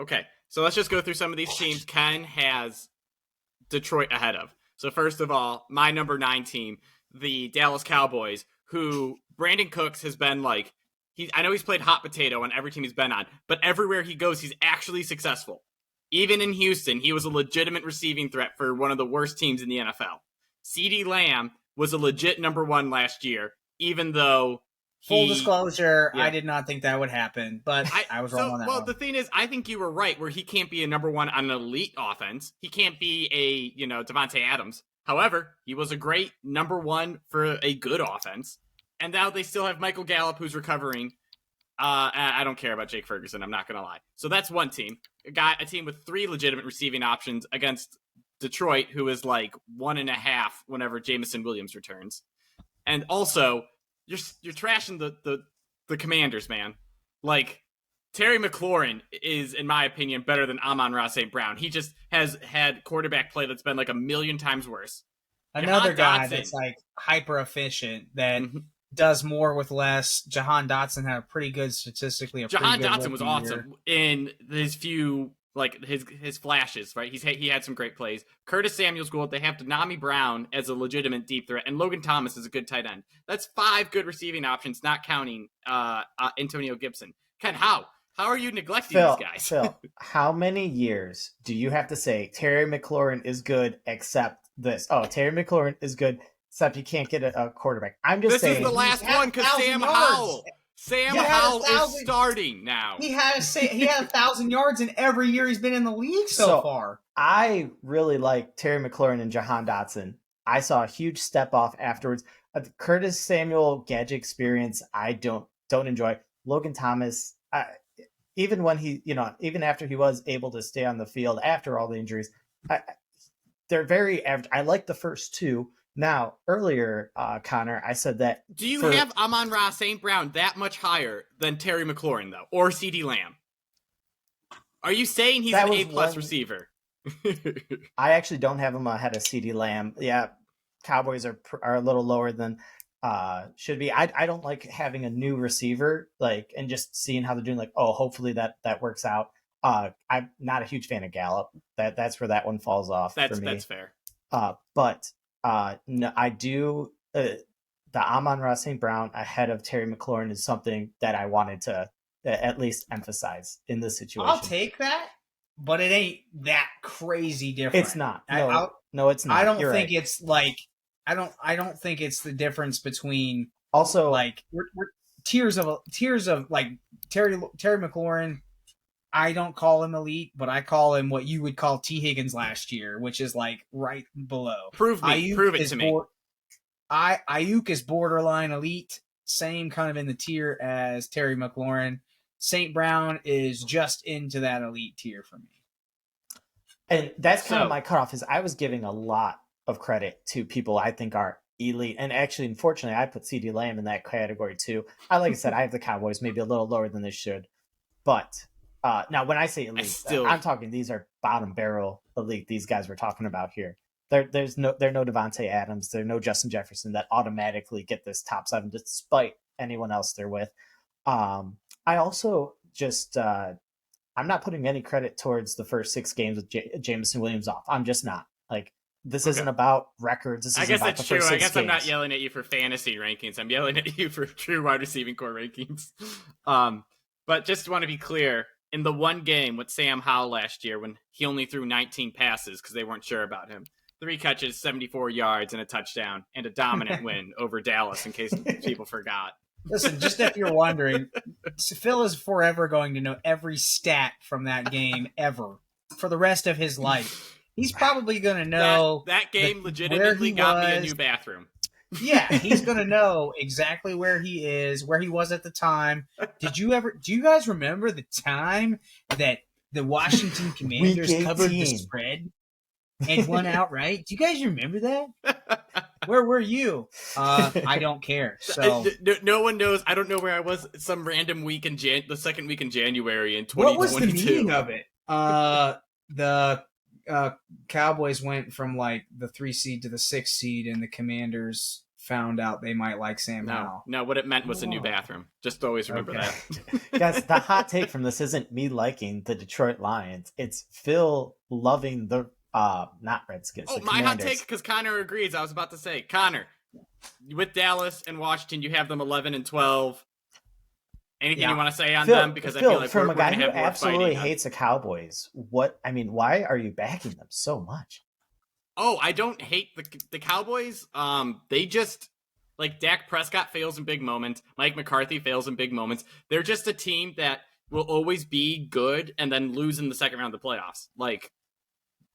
Okay, so let's just go through some of these teams Ken has Detroit ahead of. So first of all, my number 9 team, the Dallas Cowboys, who Brandon Cooks has been like, I know he's played hot potato on every team he's been on, but everywhere he goes, he's actually successful. Even in Houston, he was a legitimate receiving threat for one of the worst teams in the NFL. CeeDee Lamb was a legit number 1 last year, even though Full disclosure, I did not think that would happen, but I was wrong on that one. Well, the thing is, I think you were right, where he can't be a number 1 on an elite offense. He can't be a, Devontae Adams. However, he was a great number 1 for a good offense. And now they still have Michael Gallup, who's recovering. I don't care about Jake Ferguson, I'm not going to lie. So that's one team. A team with 3 legitimate receiving options against Detroit, who is like 1.5 whenever Jameson Williams returns. And also, you're trashing the Commanders, man. Like, Terry McLaurin is, in my opinion, better than Amon-Ra St. Brown. He just has had quarterback play that's been like a million times worse. Another guy that's like hyper efficient that does more with less. Jahan Dotson had a pretty good statistically. Jahan Dotson was awesome in his few his flashes, right? He had some great plays. Curtis Samuel's good. They have Denami Brown as a legitimate deep threat, and Logan Thomas is a good tight end. That's 5 good receiving options, not counting Antonio Gibson. Ken, how are you neglecting these guys? Phil, how many years do you have to say Terry McLaurin is good except this? Oh, Terry McLaurin is good except he can't get a quarterback. I'm just saying. This is the last one because Sam Howell. Sam Howell is starting now. He had 1,000 yards in every year he's been in the league so far. I really like Terry McLaurin and Jahan Dotson. I saw a huge step off afterwards. Curtis Samuel gadget experience, I don't enjoy. Logan Thomas, even when even after he was able to stay on the field after all the injuries, they're very average. I like the first 2. Now, earlier, Connor, I said that... Do you have Amon-Ra St. Brown that much higher than Terry McLaurin, though? Or CeeDee Lamb? Are you saying he's an A-plus receiver? I actually don't have him ahead of CeeDee Lamb. Yeah, Cowboys are a little lower than should be. I don't like having a new receiver, and just seeing how they're doing, hopefully that works out. I'm not a huge fan of Gallup. That's where that one falls off for me. That's fair. But... no, I do. The Amon-Ra St. Brown ahead of Terry McLaurin is something that I wanted to at least emphasize in this situation. I'll take that, but it ain't that crazy different. It's not. No, it's not. I don't think it's like. I don't think it's the difference between also we're tiers of like Terry McLaurin. I don't call him elite, but I call him what you would call T. Higgins last year, which is like right below. Prove it to me. Ayuk is borderline elite, same kind of in the tier as Terry McLaurin. St. Brown is just into that elite tier for me. And that's kind of my cutoff, is I was giving a lot of credit to people I think are elite. And actually, unfortunately, I put CeeDee Lamb in that category too. Like I said, I have the Cowboys maybe a little lower than they should, but... now, when I say elite, I'm talking these are bottom barrel elite. These guys we're talking about here. They're no Devontae Adams. They're no Justin Jefferson that automatically get this top 7 despite anyone else they're with. I also just I'm not putting any credit towards the first 6 games with Jameson Williams off. I'm just not. This isn't about records. This isn't about the first 6 games. I guess I'm not yelling at you for fantasy rankings. I'm yelling at you for true wide receiving core rankings. But just want to be clear. In the one game with Sam Howell last year when he only threw 19 passes because they weren't sure about him, 3 catches, 74 yards, and a touchdown, and a dominant win over Dallas, in case people forgot. Listen, just if you're wondering, Phil is forever going to know every stat from that game ever for the rest of his life. He's probably going to know that game legitimately got me a new bathroom. Yeah, he's going to know exactly where he is, where he was at the time. Do you guys remember the time that the Washington Commanders covered the spread and won outright? Do you guys remember that? Where were you? I don't care. So no one knows. I don't know where I was some random week in the second week in January in 2022. What was the meaning of it? The Cowboys went from the 3 seed to the 6 seed, and the Commanders found out they might like Sam Howell. No, what it meant was a new bathroom. Just always remember that. Guys, the hot take from this isn't me liking the Detroit Lions. It's Phil loving the not Redskins. Oh, the my Commanders. hot take, because Connor agrees. I was about to say, Connor, with Dallas and Washington, you have them 11-12. Anything you want to say on them? Because Phil, I feel like from we're a guy going to who have more absolutely fighting hates the Cowboys, why are you backing them so much? Oh, I don't hate the Cowboys. They just, like, Dak Prescott fails in big moments. Mike McCarthy fails in big moments. They're just a team that will always be good and then lose in the second round of the playoffs. Like,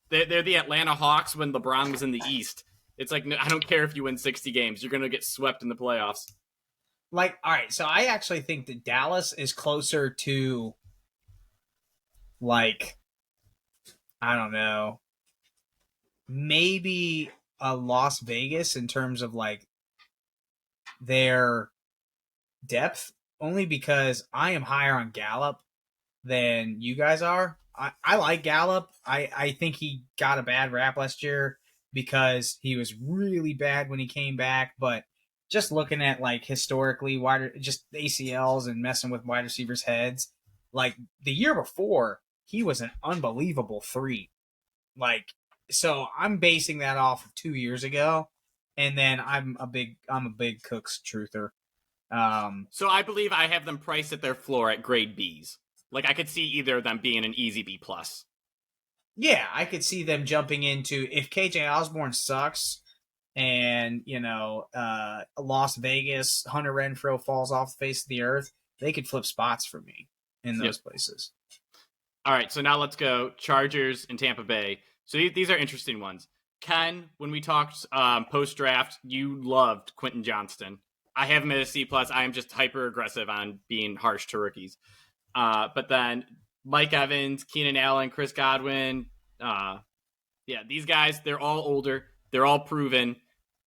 they're the Atlanta Hawks when LeBron was in the East. It's like, I don't care if you win 60 games. You're going to get swept in the playoffs. Like, all right, so I actually think that Dallas is closer to, like, I don't know, maybe a Las Vegas in terms of, like, their depth, only because I am higher on Gallup than you guys are. I like Gallup. I think he got a bad rap last year because he was really bad when he came back, but just looking at, like, historically, just ACLs and messing with wide receivers' heads, like, the year before, he was an unbelievable 3. Like, so I'm basing that off of 2 years ago, and then I'm a big Cooks truther. So I believe I have them priced at their floor at grade Bs. Like, I could see either of them being an easy B+. Yeah, I could see them jumping into, if KJ Osborne sucks and, Las Vegas, Hunter Renfrow falls off the face of the earth, they could flip spots for me in those places. All right, so now let's go Chargers and Tampa Bay. So these are interesting ones. Ken, when we talked post-draft, you loved Quentin Johnston. I have him at a C+. I am just hyper-aggressive on being harsh to rookies. But then Mike Evans, Keenan Allen, Chris Godwin. These guys, they're all older. They're all proven.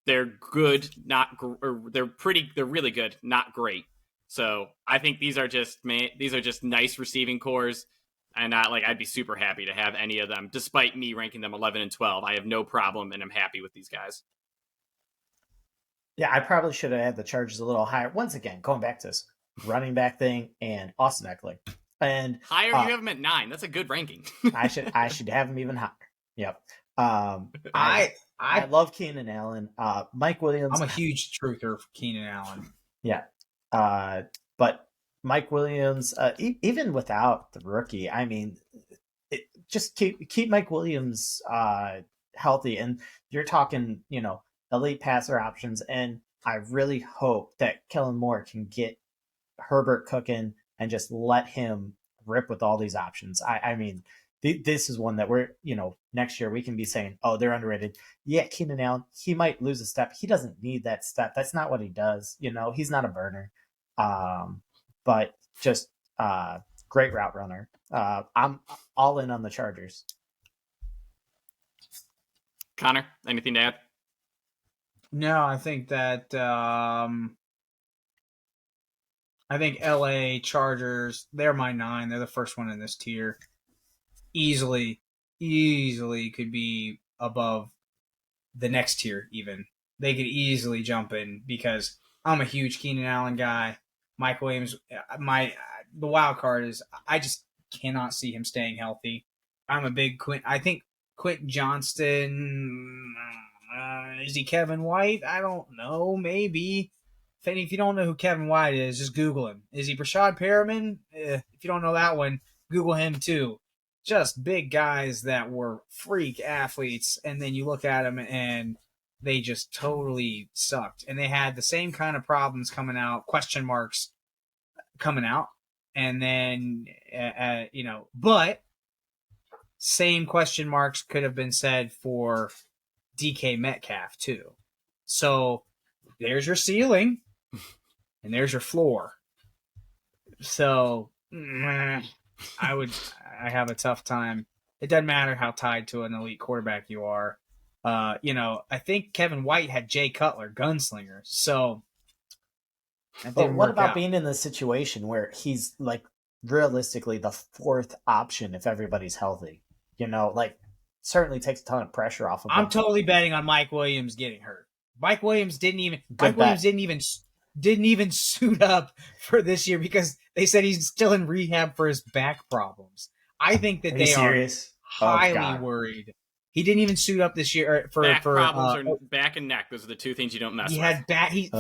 They're good, they're really good, not great. So I think these are just nice receiving cores. And I'd be super happy to have any of them, despite me ranking them 11 and 12. I have no problem, and I'm happy with these guys. Yeah, I probably should have had the Chargers a little higher. Once again, going back to this running back thing and Austin Eckler. And higher, you have them at 9. That's a good ranking. I should have them even higher. Yep. I love Keenan Allen. Mike Williams. I'm a huge truther for Keenan Allen. Yeah. But Mike Williams, even without the rookie, I mean, just keep Mike Williams healthy, and you're talking, elite passer options. And I really hope that Kellen Moore can get Herbert cooking and just let him rip with all these options. I mean, this is one that we're, next year we can be saying, oh, they're underrated. Yeah, Keenan Allen, he might lose a step. He doesn't need that step. That's not what he does. He's not a burner. But just great route runner. I'm all in on the Chargers. Connor, anything to add? No, I think that I think LA Chargers, they're my 9. They're the first one in this tier. Easily could be above the next tier even. They could easily jump in because I'm a huge Keenan Allen guy. Mike Williams, the wild card is I just cannot see him staying healthy. I'm a big I think Quentin Johnston, is he Kevin White? I don't know. Maybe. If you don't know who Kevin White is, just Google him. Is he Brashad Perriman? If you don't know that one, Google him too. Just big guys that were freak athletes, and then you look at them and they just totally sucked. And they had the same kind of problems coming out, question marks coming out. And then, but same question marks could have been said for DK Metcalf too. So there's your ceiling and there's your floor. So I have a tough time. It doesn't matter how tied to an elite quarterback you are. I think Kevin White had Jay Cutler, gunslinger. So but what about being in the situation where he's like realistically the 4th option if everybody's healthy? Certainly takes a ton of pressure off of him. I'm totally betting on Mike Williams getting hurt. Mike Williams didn't even suit up for this year because they said he's still in rehab for his back problems. I think that they are highly worried. He didn't even suit up this year for problems or back and neck. Those are the two things you don't mess with. He had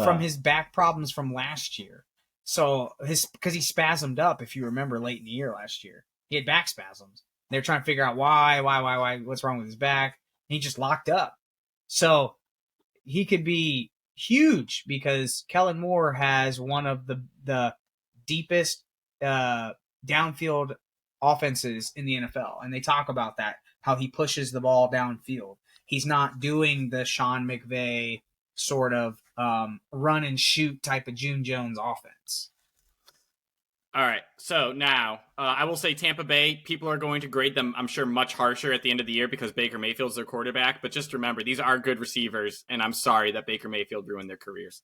from his back problems from last year. So because he spasmed up, if you remember, late in the year last year, he had back spasms. They're trying to figure out why, what's wrong with his back. And he just locked up. So he could be huge because Kellen Moore has one of the deepest downfield offenses in the NFL, and they talk about that, how he pushes the ball downfield. He's not doing the Sean McVay sort of run and shoot type of June Jones offense. All right, so now I will say Tampa Bay, people are going to grade them, I'm sure, much harsher at the end of the year because Baker Mayfield's their quarterback, but just remember, these are good receivers, and I'm sorry that Baker Mayfield ruined their careers.